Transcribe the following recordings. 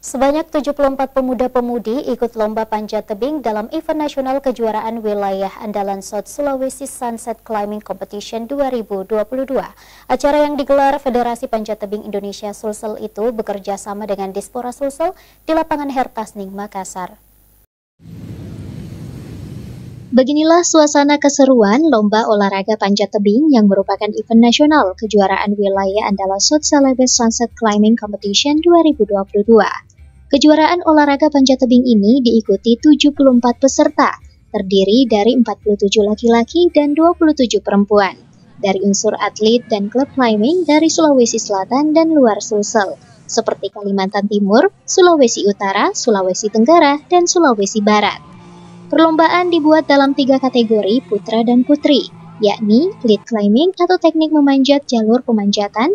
Sebanyak 74 pemuda-pemudi ikut lomba panjat tebing dalam event nasional kejuaraan wilayah Andalan South Sulawesi Sunset Climbing Competition 2022. Acara yang digelar Federasi Panjat Tebing Indonesia Sulsel itu bekerja sama dengan Dispora Sulsel di lapangan Hertasning, Makassar. Beginilah suasana keseruan lomba olahraga panjat tebing yang merupakan event nasional kejuaraan wilayah Andalan South Sulawesi Sunset Climbing Competition 2022. Kejuaraan olahraga panjat tebing ini diikuti 74 peserta, terdiri dari 47 laki-laki dan 27 perempuan, dari unsur atlet dan klub climbing dari Sulawesi Selatan dan luar Sulsel, seperti Kalimantan Timur, Sulawesi Utara, Sulawesi Tenggara, dan Sulawesi Barat. Perlombaan dibuat dalam 3 kategori putra dan putri, yakni lead climbing atau teknik memanjat jalur pemanjatan,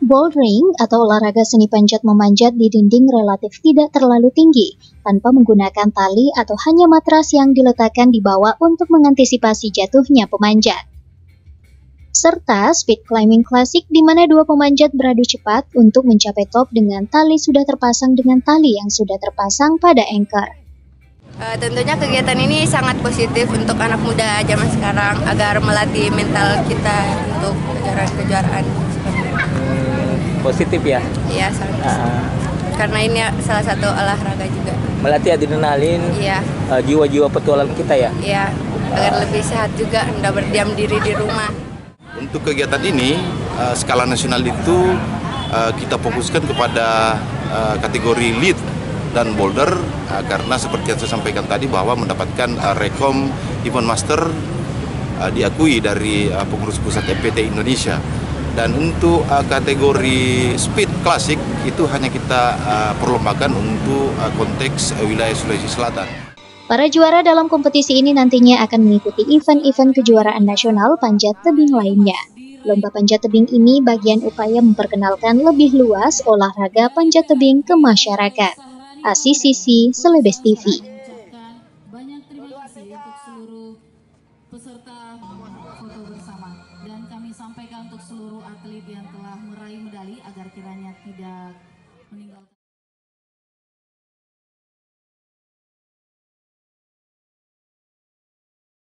bouldering atau olahraga seni panjat memanjat di dinding relatif tidak terlalu tinggi, tanpa menggunakan tali atau hanya matras yang diletakkan di bawah untuk mengantisipasi jatuhnya pemanjat. Serta speed climbing klasik di mana dua pemanjat beradu cepat untuk mencapai top dengan tali sudah terpasang dengan tali yang sudah terpasang pada anchor. Tentunya kegiatan ini sangat positif untuk anak muda zaman sekarang agar melatih mental kita untuk kejuaraan seperti itu. Positif ya? Iya, sangat positif. Karena ini salah satu olahraga juga. Melatih adrenalin, iya. Jiwa-jiwa petualang kita ya? Iya, agar lebih sehat juga, tidak berdiam diri di rumah. Untuk kegiatan ini, skala nasional itu kita fokuskan kepada kategori lead dan boulder, karena seperti yang saya sampaikan tadi bahwa mendapatkan rekom Event Master diakui dari pengurus pusat MPT Indonesia. Dan untuk kategori speed klasik itu hanya kita perlombakan untuk konteks wilayah Sulawesi Selatan. Para juara dalam kompetisi ini nantinya akan mengikuti event-event kejuaraan nasional panjat tebing lainnya. Lomba panjat tebing ini bagian upaya memperkenalkan lebih luas olahraga panjat tebing ke masyarakat. ACCC Celebes TV. Banyak terima kasih untuk seluruh peserta foto bersama, dan kami sampaikan untuk seluruh atlet yang telah meraih medali agar kiranya tidak meninggalkan